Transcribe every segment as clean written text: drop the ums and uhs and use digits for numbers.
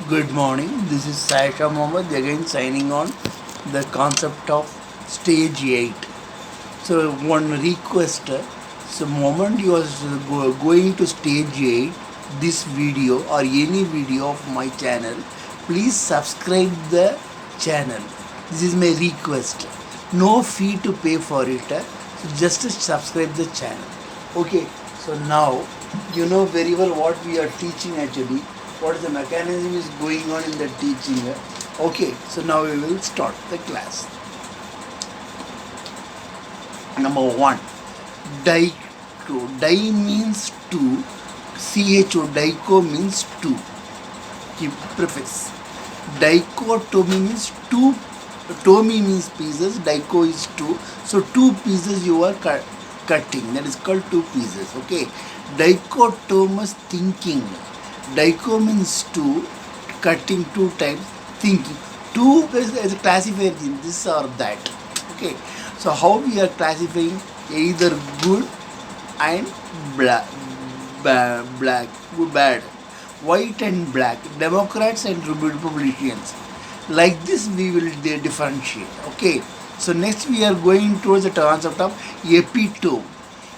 Good morning. This is Saisha Mohammed again signing on the concept of stage 8. So one request. So moment you are going to stage 8, this video or any video of my channel, please subscribe the channel. This is my request. No fee to pay for it. So just subscribe the channel. Okay. So now you know very well what we are teaching actually. What is the mechanism is going on in the teaching. Okay. So now we will start the class. Number 1, dico. Di means two. Cho dico means two. Keep prefix. Dichotomy means two. Tomy means pieces. Dico is two. So two pieces you are cutting. That is called two pieces. Okay. Dichotomous thinking. Dico means two. Cutting two times. Thinking. Two is a classifier in this or that. Okay. So how we are classifying either good and black, good, bad, white and black, Democrats and Republicans. Like this we will differentiate. Okay. So next we are going towards the concept of epitome.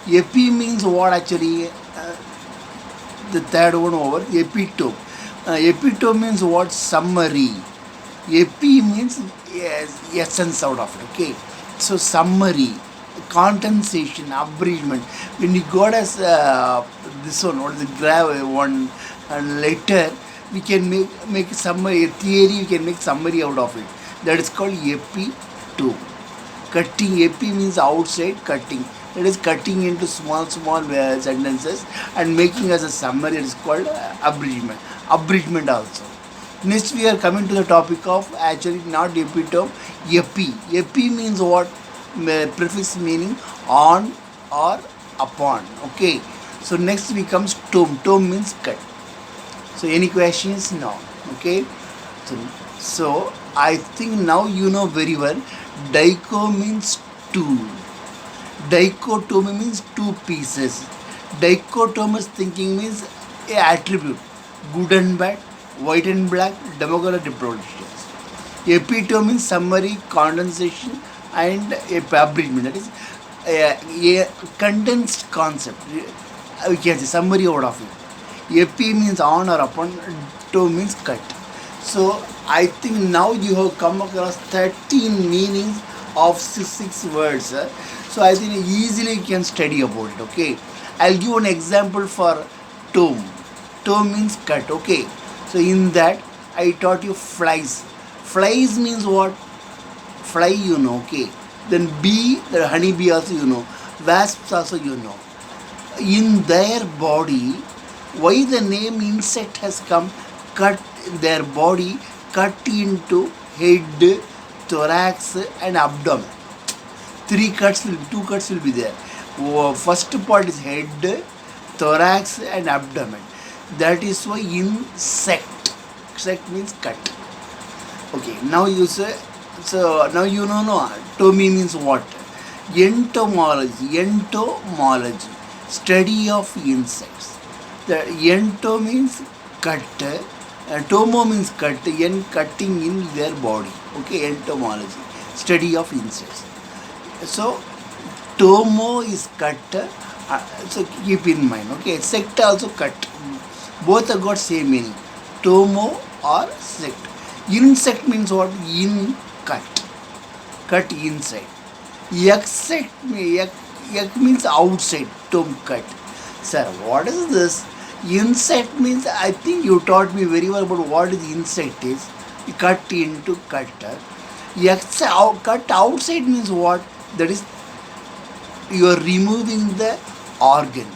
Epi means what actually? The third one over epitome. Epitome means what? Summary. Epi means yes, essence out of it. Okay. So summary, condensation, abridgment. When you got as this one, what is the one letter, we can make summary, a theory. We can make summary out of it. That is called epitome. Cutting. Epi means outside, cutting. That is cutting into small sentences and making as a summary. It is called abridgment. Abridgment also. Next we are coming to the topic of actually not epitome, epi. Epi means what? Prefix meaning on or upon. Okay. So next becomes tome. Tome means cut. So any questions? No. Okay. So I think now you know very well. Dico means two. Dichotomy means two pieces. Dichotomous thinking means a attribute, good and bad, white and black, democratic Republicans. Epitome means summary, condensation, and a abridgment. That is a condensed concept. We can say summary out of it. Epi means on or upon, to means cut. So I think now you have come across 13 meanings of six words. So I think easily you can study about it. Okay. I'll give an example for tome. Tome means cut. Okay. So in that I taught you flies. Flies means what? Fly you know. Okay. Then bee, the honey bee also you know. Wasps also you know. In their body, why the name insect has come? Cut their body, cut into head, thorax and abdomen. Two cuts will be there. First part is head, thorax and abdomen. That is why insect. Insect means cut. Okay, now you say, so now you know no. Tomy means what? Entomology, study of insects. The ento means cut, tomo means cut, cutting in their body. Okay, entomology, study of insects. So tomo is cut, so keep in mind. Okay, sect also cut. Both have got same meaning. Tomo or sect. Insect means what? In cut inside. Yak means outside. Tom cut. Sir, what is this? Insect means, I think you taught me very well about what is insect is. Cut into cutter. Cut outside means what? That is, you are removing the organ.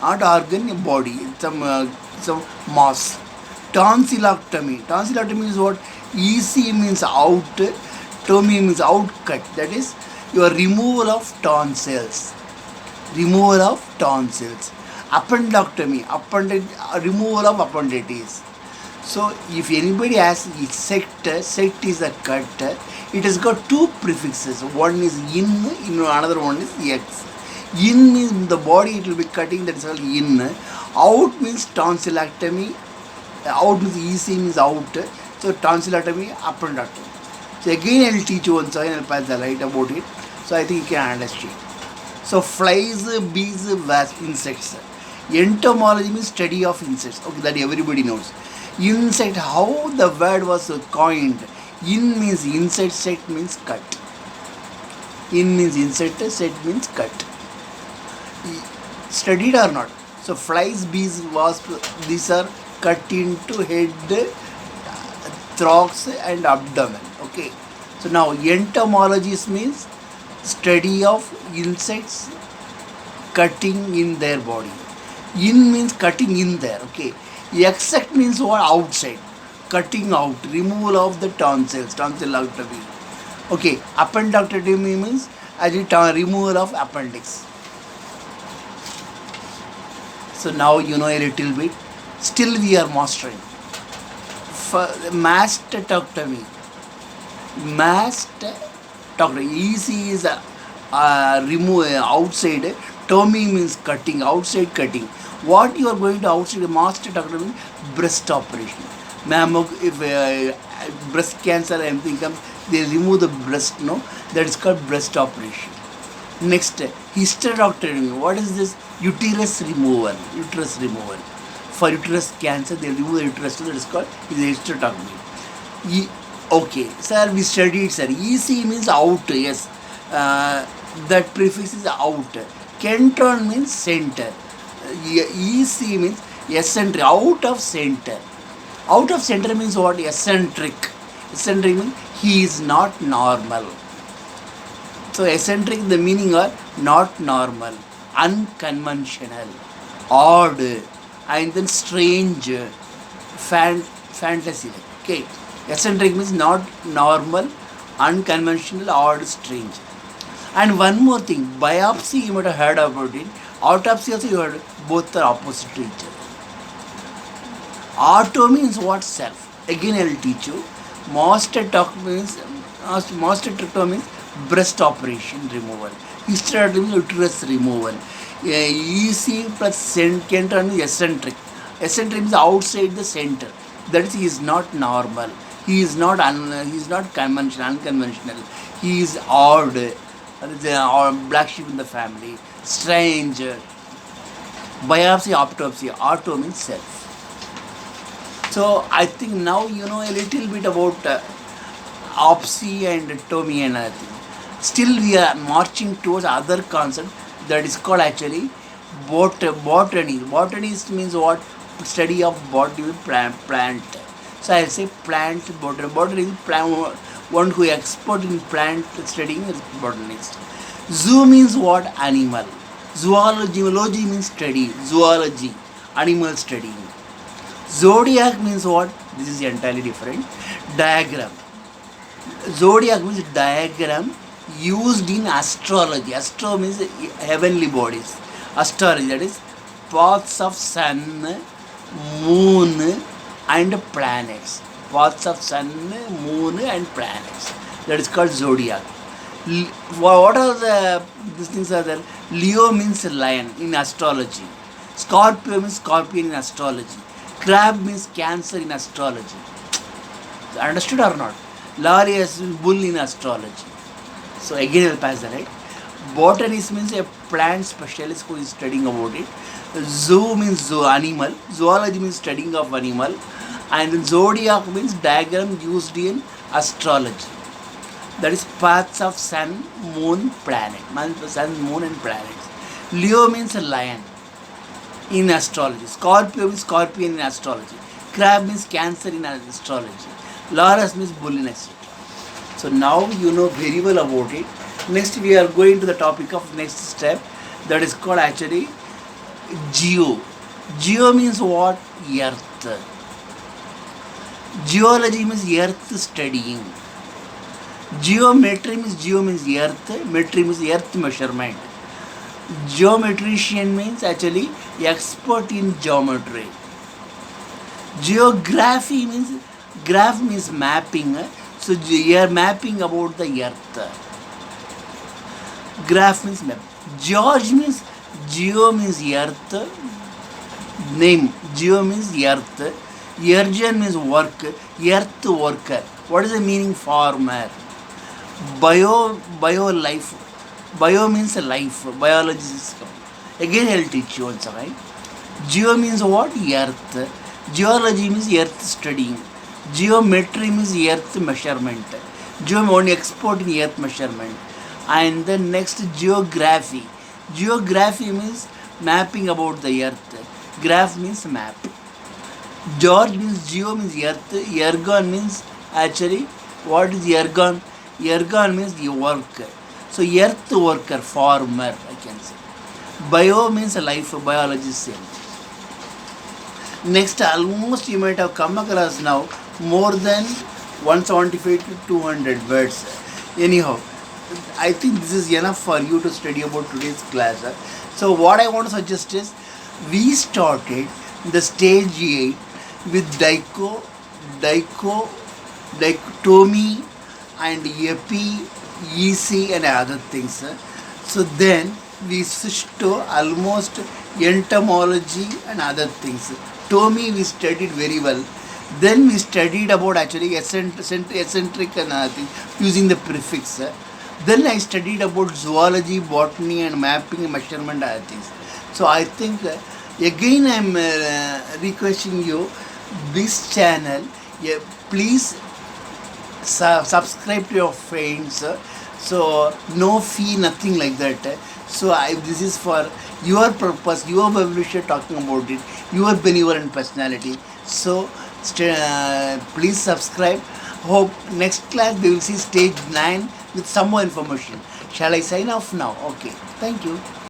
Not organ, body. Some mass. Tonsillectomy. Tonsillectomy is what? EC means out. Tomy means out cut. That is your removal of tonsils. Removal of tonsils. Appendectomy. Removal of appendices. So if anybody asks sect is a cut, it has got two prefixes. One is in another one is x. In means the body it will be cutting, that is called in. Out means tonsillectomy. Out means EC means out. So tonsillectomy, appendectomy. So again I will teach you once again, I will pass the light about it. So I think you can understand. So flies, bees, wasps, insects. Entomology means study of insects. Okay, that everybody knows. Insect, how the word was coined. In means insect, set means cut. In means insect, set means cut. Studied or not? So flies, bees, wasps, these are cut into head, thorax and abdomen. Okay. So now entomologist means study of insects cutting in their body. In means cutting in there. Okay. Except means what? Outside. Cutting out. Removal of the tonsils. Tonsillectomy. Okay. Appendectomy means as it removal of appendix. So now you know a little bit. Still we are mastering. Mastectomy. Mastectomy. EC is remove outside. Tomy means cutting. Outside cutting. What you are going to outside mastectomy? Breast operation. If breast cancer or anything comes, they remove the breast. No, that is called breast operation. Next, hysterectomy. What is this? Uterus removal. Uterus removal. For uterus cancer, they remove the uterus. That is called hysterectomy. Okay, sir, we studied, sir. EC means out. Yes, that prefix is out. Kentron means center. EC means eccentric. Out of center. Out of center means what? Eccentric. Eccentric means he is not normal. So eccentric, the meaning are not normal, unconventional, odd, and then strange, fantasy. Okay, eccentric means not normal, unconventional, odd, strange. And one more thing, biopsy you might have heard about it. Autopsy also you heard. Both are opposite to each other. Auto means what? Self. Again I will teach you. Mastectomy means breast operation removal. Hysterectomy means uterus removal. EC plus Kentron is eccentric. Eccentric means outside the center. That is, he is not normal. He is not conventional, unconventional. He is odd. Or black sheep in the family. Strange. Biopsy, autopsy. Auto means self. So I think now you know a little bit about opsy and tomy and other thing. Still we are marching towards other concept that is called actually botany. Botany means what? Study of botany plant. So I will say plant botany. Botany is plant, one who is expert in plant studying is botanist. Zoo means what? Animal. Zoology means study. Zoology, animal studying. Zodiac means what? This is entirely different. Diagram. Zodiac means diagram used in astrology. Astro means heavenly bodies. Astrology, that is paths of sun, moon and planets. Paths of sun, moon and planets. That is called zodiac. What are these things are there? Leo means lion in astrology. Scorpio means scorpion in astrology. Crab means cancer in astrology. Understood or not? Larius means bull in astrology. So again I will pass the light. Botanist means a plant specialist who is studying about it. Zoo means animal. Zoology means studying of animal. And then zodiac means diagram used in astrology. That is paths of sun, moon, planet. Sun, moon and planets. Leo means a lion in astrology. Scorpio means scorpion in astrology. Crab means cancer in astrology. Laurus means bull in etc. So now you know very well about it. Next we are going to the topic of next step, that is called actually geo. Geo means what? Earth. Geology means earth studying. Geometry means geo means earth, metry means earth measurement. Geometrician means actually expert in geometry. Geography means graph means mapping. So you are mapping about the earth. Graph means map. George means geo means earth. Name. Geo means earth. Yerjan means work, earth worker. What is the meaning farmer? Bio life. Bio means life, biology system. Again I'll teach you once, right? Geo means what? Earth. Geology means earth studying. Geometry means earth measurement. Geo only export in earth measurement. And then next geography. Geography means mapping about the earth. Graph means map. George means geo means earth. Ergon means actually what is ergon? Ergon means the work. So earth worker, farmer, I can say. Bio means life, biology same. Next, almost you might have come across now more than 175 to 200 words. Anyhow, I think this is enough for you to study about today's class. So what I want to suggest is we started the stage 8 with dichotomy and epi, EC and other things. So then we switched to almost entomology and other things. Tomy we studied very well. Then we studied about actually eccentric and other things using the prefix. Then I studied about zoology, botany and mapping and measurement and other things. So I think again I am requesting you this channel. Please subscribe to your friends. So no fee, nothing like that. So this is for your purpose, your well-wisher talking about it, your benevolent personality. So please subscribe. Hope next class we will see stage 9 with some more information. Shall I sign off now? Okay. Thank you.